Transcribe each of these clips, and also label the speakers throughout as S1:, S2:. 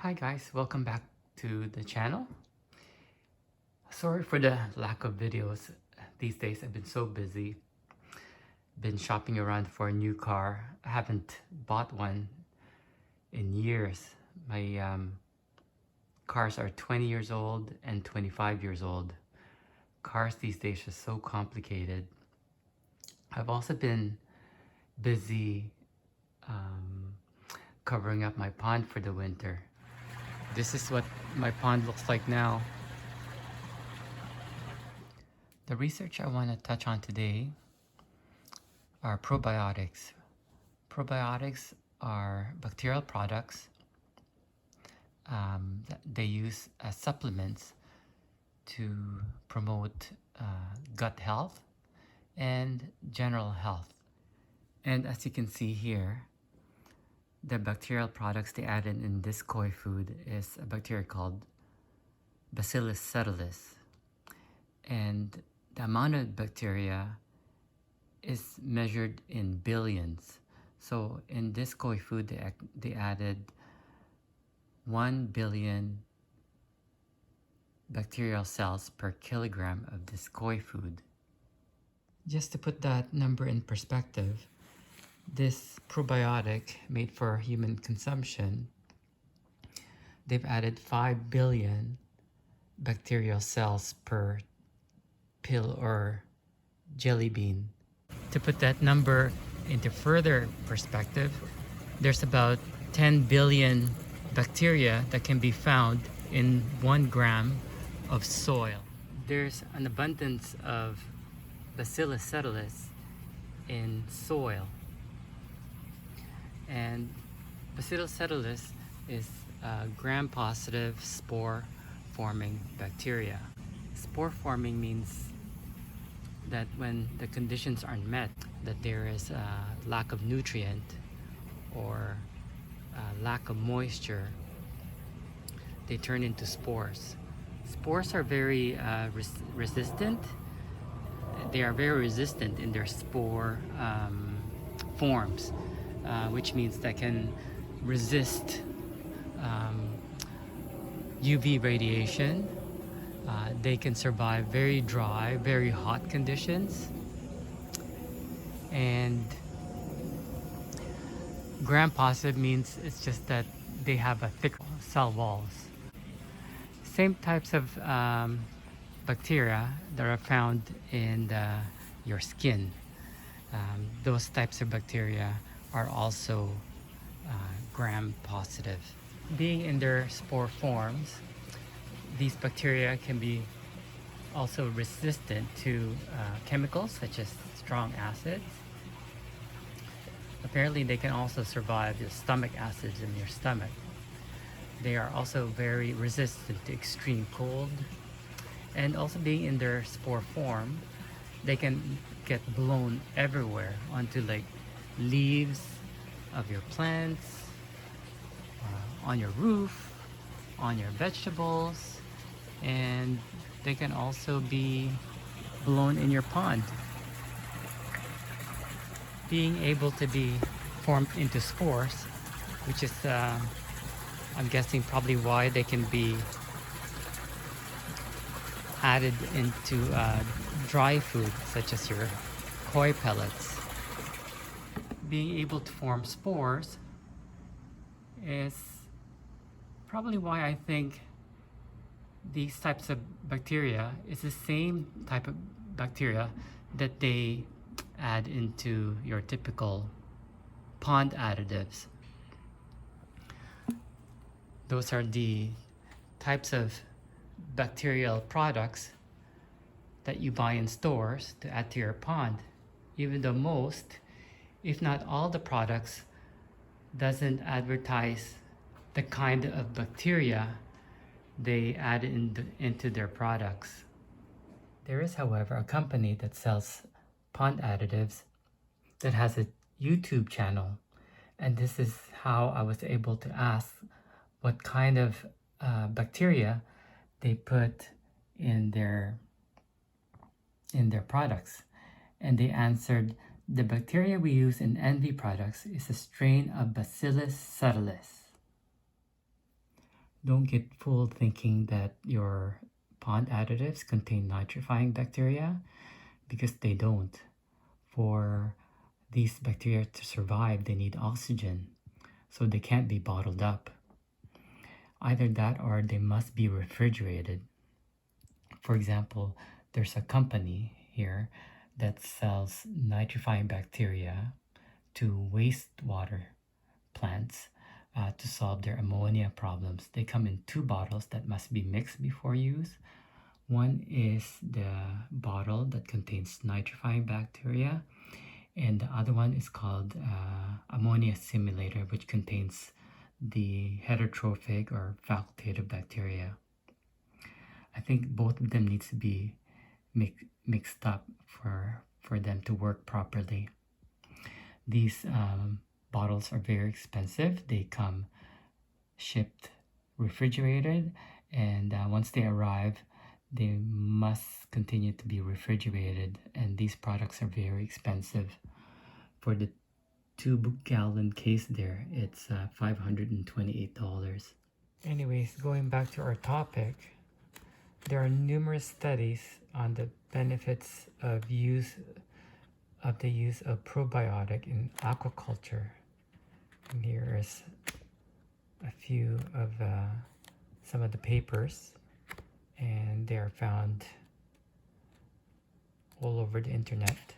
S1: Hi guys, welcome back to the channel. Sorry for the lack of videos. These days I've been so busy. Been shopping around for a new car. I haven't bought one in years. My cars are 20 years old and 25 years old. Cars these days are so complicated. I've also been busy covering up my pond for the winter. This is what my pond looks like now. The research I want to touch on today are probiotics. Probiotics are bacterial products that they use as supplements to promote gut health and general health. And as you can see here, the bacterial products they added in this koi food is a bacteria called Bacillus subtilis. And the amount of bacteria is measured in billions. So in this koi food, they added 1 billion bacterial cells per kilogram of this koi food. Just to put that number in perspective, this probiotic made for human consumption, they've added 5 billion bacterial cells per pill or jelly bean. To put that number into further perspective, there's about 10 billion bacteria that can be found in 1 gram of soil. There's an abundance of Bacillus subtilis in soil. And Bacillus subtilis is a gram-positive spore-forming bacteria. Spore-forming means that when the conditions aren't met, that there is a lack of nutrient or a lack of moisture, they turn into spores. Spores are very resistant. They are very resistant in their spore forms, which means they can resist UV radiation. They can survive very dry, very hot conditions. And gram-positive means it's just that they have a thick cell walls. Same types of bacteria that are found in your skin. Those types of bacteria are also gram-positive. Being in their spore forms, these bacteria can be also resistant to chemicals such as strong acids. Apparently they can also survive the stomach acids in your stomach. They are also very resistant to extreme cold. And also being in their spore form, they can get blown everywhere onto like leaves of your plants, on your roof, on your vegetables, and they can also be blown in your pond. Being able to be formed into spores, which is I'm guessing probably why they can be added into dry food such as your koi pellets. Being able to form spores is probably why I think these types of bacteria is the same type of bacteria that they add into your typical pond additives. Those are the types of bacterial products that you buy in stores to add to your pond, even though most, if not all the products, doesn't advertise the kind of bacteria they add into their products. There is, however, a company that sells pond additives that has a YouTube channel, and this is how I was able to ask what kind of bacteria they put in their products. And they answered, the bacteria we use in NV products is a strain of Bacillus subtilis. Don't get fooled thinking that your pond additives contain nitrifying bacteria, because they don't. For these bacteria to survive, they need oxygen, so they can't be bottled up. Either that or they must be refrigerated. For example, there's a company here that sells nitrifying bacteria to wastewater plants to solve their ammonia problems. They come in 2 bottles that must be mixed before use. One is the bottle that contains nitrifying bacteria, and the other one is called ammonia simulator, which contains the heterotrophic or facultative bacteria. I think both of them needs to be mixed up for them to work properly. These bottles are very expensive. They come shipped refrigerated, and once they arrive, they must continue to be refrigerated, and these products are very expensive. For the 2-gallon case there, it's $528. Anyways, going back to our topic, there are numerous studies on the benefits of the use of probiotic in aquaculture. And here is a few of some of the papers, and they are found all over the internet.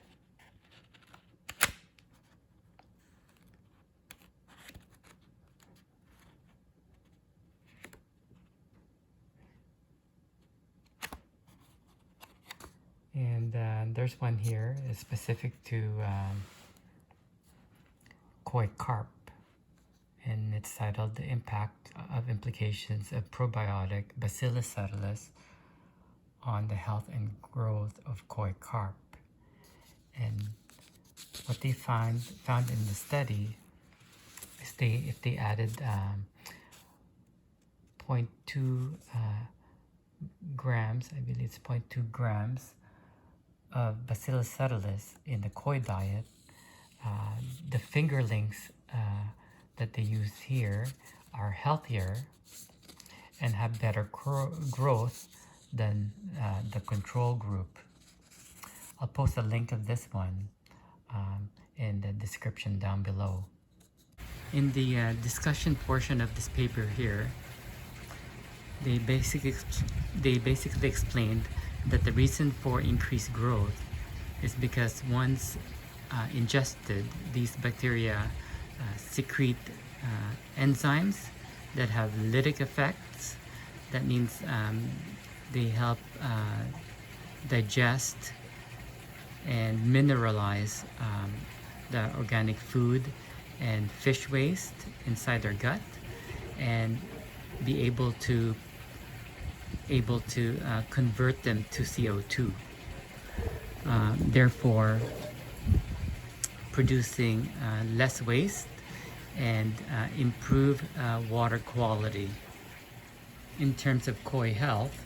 S1: And there's one here is specific to koi carp, and it's titled "The Impact of Implications of Probiotic Bacillus subtilis on the Health and Growth of Koi Carp." And what they found in the study is if they added 0.2 grams, I believe it's 0.2 grams of Bacillus subtilis in the koi diet, the fingerlings that they use here are healthier and have better growth than the control group. I'll post a link of this one in the description down below. In the discussion portion of this paper here, they basically explained that the reason for increased growth is because once ingested, these bacteria secrete enzymes that have lytic effects. That means they help digest and mineralize the organic food and fish waste inside their gut, and be able to convert them to CO2, therefore producing less waste and improve water quality. In terms of koi health,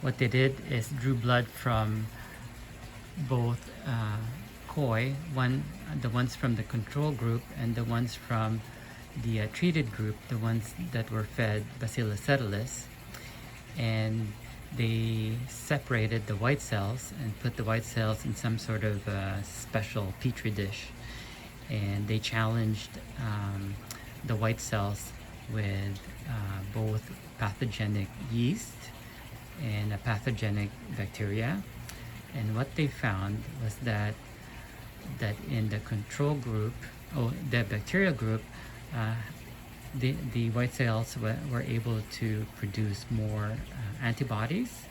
S1: what they did is drew blood from both koi, the ones from the control group and the ones from the treated group, the ones that were fed Bacillus subtilis, and they separated the white cells and put the white cells in some sort of special petri dish, and they challenged the white cells with both pathogenic yeast and a pathogenic bacteria. And what they found was that in the control group, the bacterial group, the white cells were able to produce more antibodies,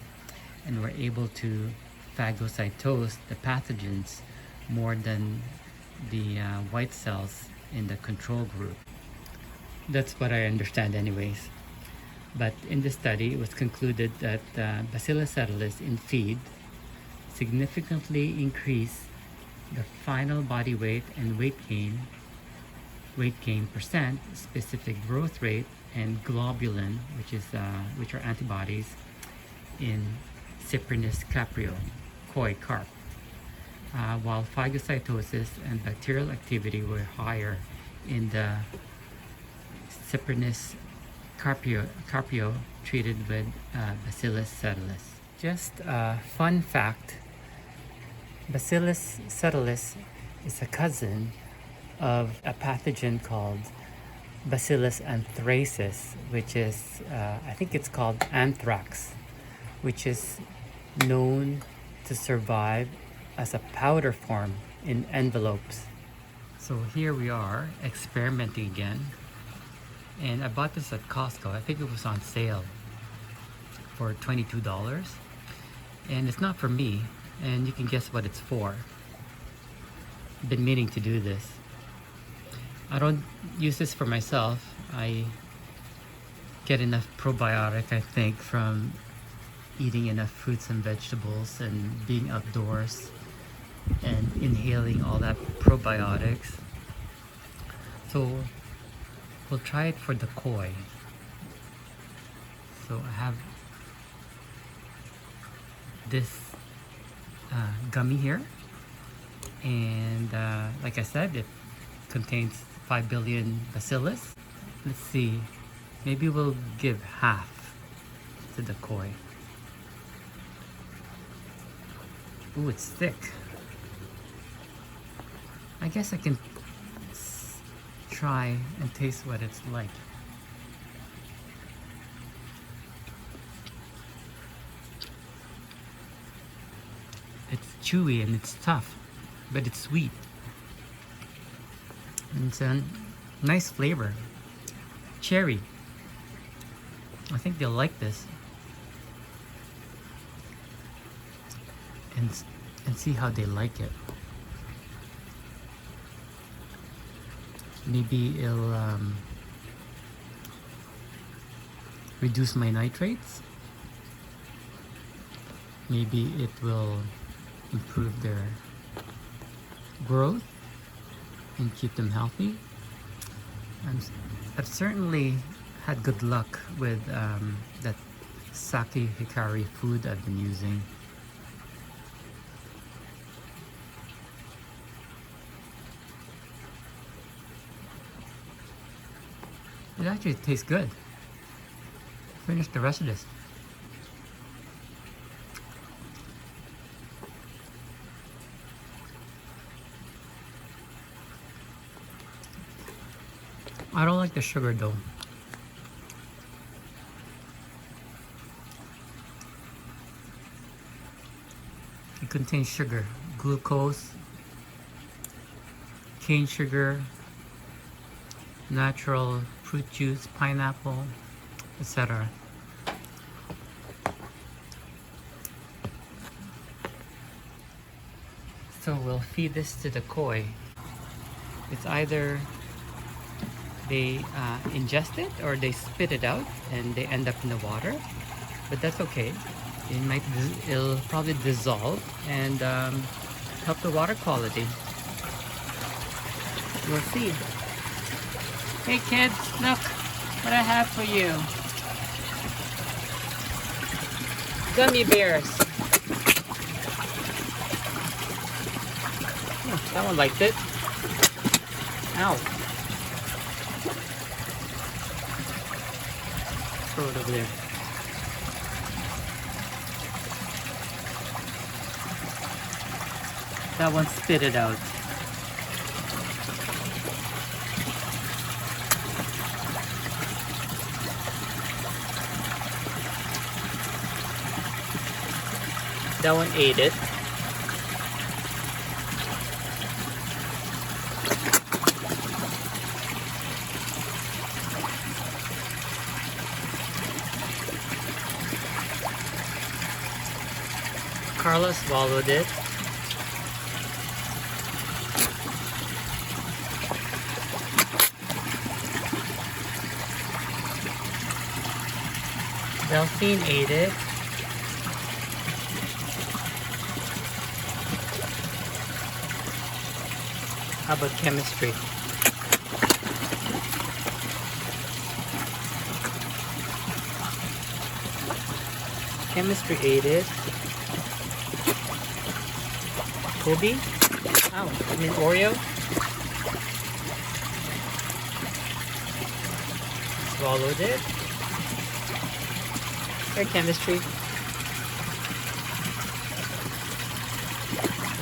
S1: and were able to phagocytose the pathogens more than the white cells in the control group. That's what I understand anyways. But in the study, it was concluded that Bacillus subtilis in feed significantly increased the final body weight and weight gain percent, specific growth rate, and globulin, which are antibodies, in Cyprinus caprio, koi carp, while phagocytosis and bacterial activity were higher in the Cyprinus Carpio treated with Bacillus subtilis. Just a fun fact, Bacillus subtilis is a cousin of a pathogen called Bacillus anthracis, which is, I think it's called anthrax, which is known to survive as a powder form in envelopes. So here we are experimenting again, and I bought this at Costco. I think it was on sale for $22, and it's not for me, and you can guess what it's for. I've been meaning to do this. I don't use this for myself. I get enough probiotic, I think, from eating enough fruits and vegetables and being outdoors and inhaling all that probiotics. So we'll try it for the koi. So I have this gummy here, and like I said, it contains 5 billion bacillus. Let's see, maybe we'll give half to the koi. Ooh, it's thick. I guess I can try and taste what it's like. It's chewy and it's tough, but it's sweet. And it's a nice flavor. Cherry. I think they'll like this. And see how they like it. Maybe it'll reduce my nitrates. Maybe it will improve their growth and keep them healthy. I've certainly had good luck with that sake hikari food I've been using. It actually tastes good. Finish the rest of this. I don't like the sugar though. It contains sugar, glucose, cane sugar, natural fruit juice, pineapple, etc. So we'll feed this to the koi. It's either they ingest it or they spit it out and they end up in the water, but that's okay. It'll probably dissolve and help the water quality. We'll see. Hey kids, look what I have for you. Gummy bears. Oh, that one liked it. Ow. Throw it over there. That one spit it out. That one ate it. Carla swallowed it. Delphine ate it. How about chemistry? Chemistry ate it. Kobe? Oh, I mean Oreo? Swallowed it. Air chemistry.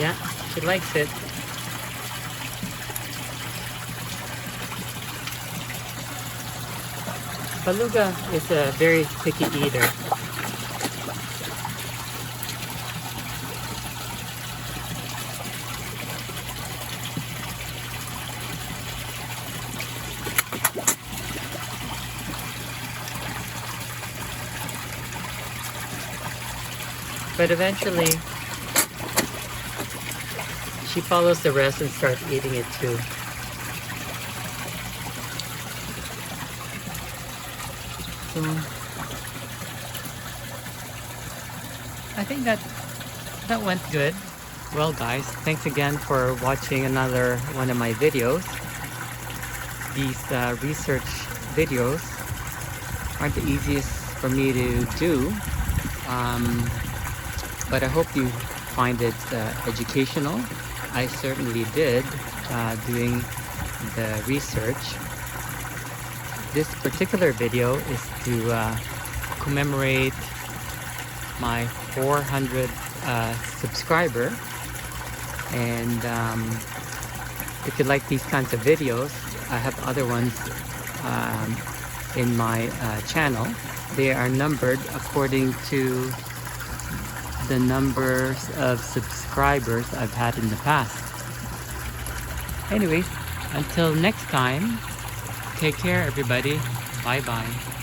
S1: Yeah, she likes it. Beluga is a very picky eater. But eventually, she follows the rest and starts eating it too. So, I think that went good. Well guys, thanks again for watching another one of my videos. These research videos aren't the easiest for me to do, but I hope you find it educational. I certainly did doing the research. This particular video is to commemorate my 400 subscriber, and if you like these kinds of videos, I have other ones in my channel. They are numbered according to the numbers of subscribers I've had in the past. Anyways, until next time, take care everybody. Bye bye.